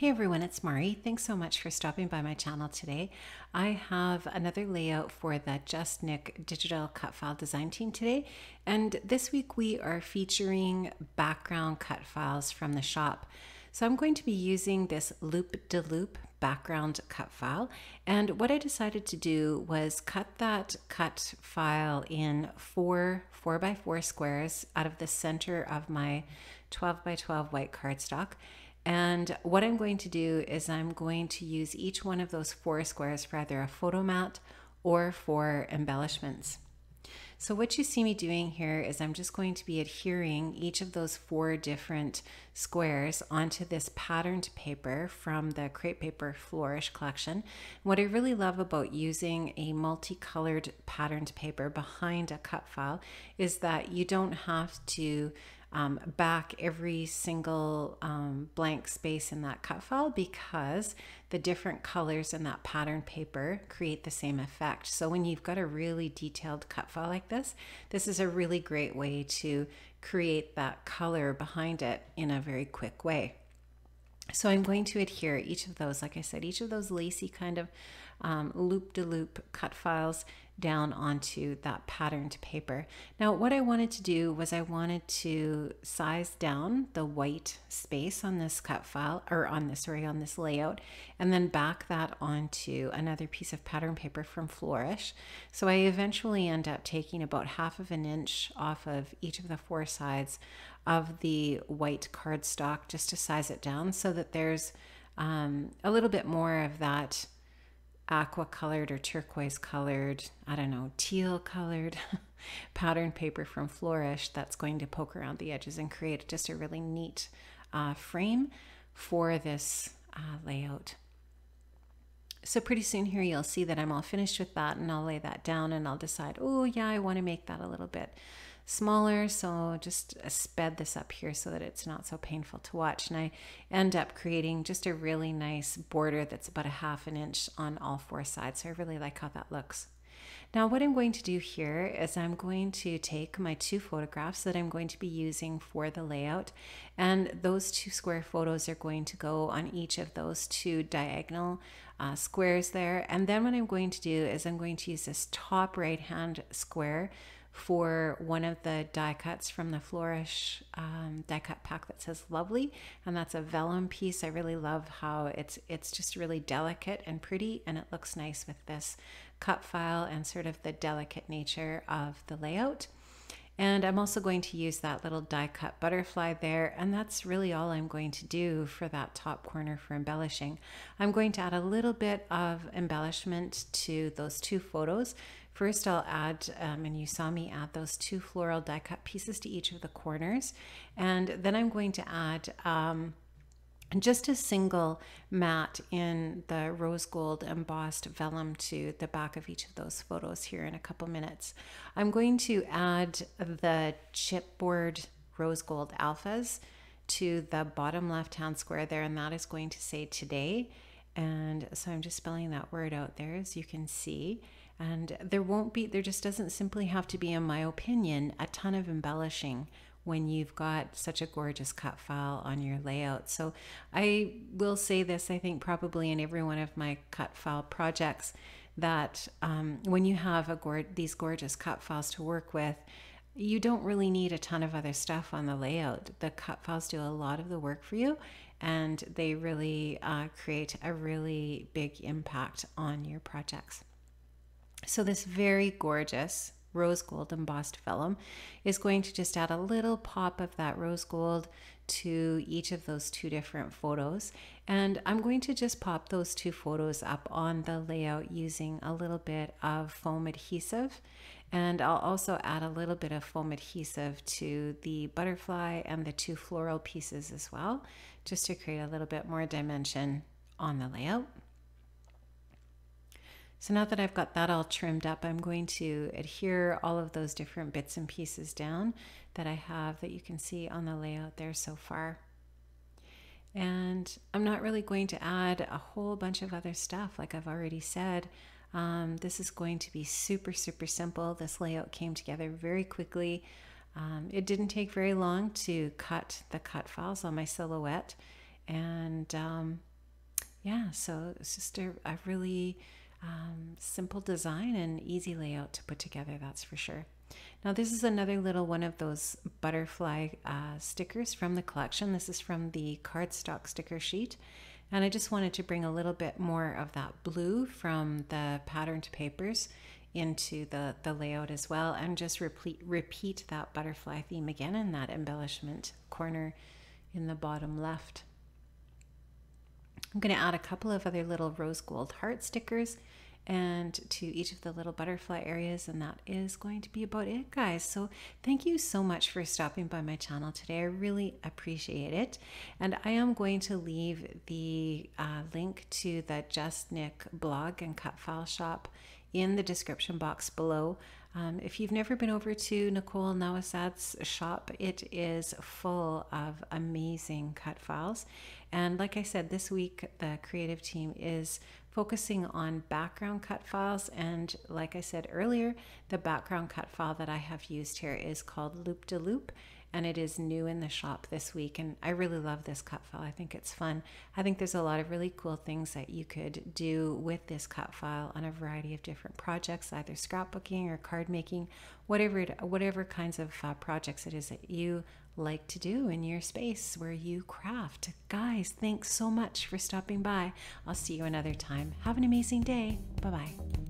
Hey everyone, it's Mari. Thanks so much for stopping by my channel today. I have another layout for the JustNick digital cut file design team today. And this week we are featuring background cut files from the shop. So I'm going to be using this loop-de-loop background cut file. And what I decided to do was cut that cut file in four 4x4 squares out of the center of my 12x12 white cardstock. And what I'm going to do is I'm going to use each one of those four squares for either a photo mat or for embellishments. So what you see me doing here is I'm just going to be adhering each of those four different squares onto this patterned paper from the Crepe Paper Flourish collection. What I really love about using a multicolored patterned paper behind a cut file is that you don't have to back every single blank space in that cut file, because the different colors in that pattern paper create the same effect. So when you've got a really detailed cut file like this is a really great way to create that color behind it in a very quick way. So I'm going to adhere each of those, like I said, each of those lacy kind of loop-de-loop cut files down onto that patterned paper. Now what I wanted to do was I wanted to size down the white space on this cut file, or on this layout, and then back that onto another piece of pattern paper from Flourish. So I eventually end up taking about 1/2 inch off of each of the four sides of the white cardstock just to size it down so that there's a little bit more of that aqua colored or turquoise colored, I don't know, teal colored pattern paper from Flourish that's going to poke around the edges and create just a really neat frame for this layout. So pretty soon here you'll see that I'm all finished with that, and I'll lay that down and I'll decide, oh yeah, I want to make that a little bit smaller, so just sped this up here so that it's not so painful to watch, and I end up creating just a really nice border that's about 1/2 inch on all four sides. So I really like how that looks. Now what I'm going to do here is I'm going to take my two photographs that I'm going to be using for the layout, and those two square photos are going to go on each of those two diagonal squares there. And then what I'm going to do is I'm going to use this top right hand square for one of the die cuts from the Flourish die cut pack that says Lovely, and that's a vellum piece. I really love how it's just really delicate and pretty, and it looks nice with this cut file and sort of the delicate nature of the layout. And I'm also going to use that little die cut butterfly there, and that's really all I'm going to do for that top corner for embellishing. I'm going to add a little bit of embellishment to those two photos. First I'll add, and you saw me add those two floral die cut pieces to each of the corners, and then I'm going to add just a single mat in the rose gold embossed vellum to the back of each of those photos here in a couple minutes. I'm going to add the chipboard rose gold alphas to the bottom left hand square there, and that is going to say Today. And so I'm just spelling that word out there, as you can see. And there just doesn't simply have to be, in my opinion, a ton of embellishing when you've got such a gorgeous cut file on your layout. So I will say this, I think probably in every one of my cut file projects, that when you have these gorgeous cut files to work with, you don't really need a ton of other stuff on the layout. The cut files do a lot of the work for you, and they really create a really big impact on your projects. So this very gorgeous rose gold embossed vellum is going to just add a little pop of that rose gold to each of those two different photos. And I'm going to just pop those two photos up on the layout using a little bit of foam adhesive. And I'll also add a little bit of foam adhesive to the butterfly and the two floral pieces as well, just to create a little bit more dimension on the layout. So now that I've got that all trimmed up, I'm going to adhere all of those different bits and pieces down that I have that you can see on the layout there so far. And I'm not really going to add a whole bunch of other stuff, like I've already said. This is going to be super, super simple. This layout came together very quickly. It didn't take very long to cut the cut files on my silhouette, and yeah, so it's just a really simple design and easy layout to put together, that's for sure. Now, this is another little one of those butterfly stickers from the collection. This is from the cardstock sticker sheet. And I just wanted to bring a little bit more of that blue from the patterned papers into the layout as well, and just repeat that butterfly theme again in that embellishment corner in the bottom left. I'm going to add a couple of other little rose gold heart stickers and to each of the little butterfly areas, and that is going to be about it, guys. So thank you so much for stopping by my channel today. I really appreciate it, and I am going to leave the link to the JustNick blog and cut file shop in the description box below. If you've never been over to Nicole Nawasad's shop, it is full of amazing cut files. And like I said, this week the creative team is focusing on background cut files. And like I said earlier, the background cut file that I have used here is called Loop de Loop, and it is new in the shop this week. And I really love this cut file. I think it's fun. I think there's a lot of really cool things that you could do with this cut file on a variety of different projects, either scrapbooking or card making, whatever kinds of projects it is that you like to do in your space where you craft. Guys, thanks so much for stopping by. I'll see you another time. Have an amazing day. Bye-bye.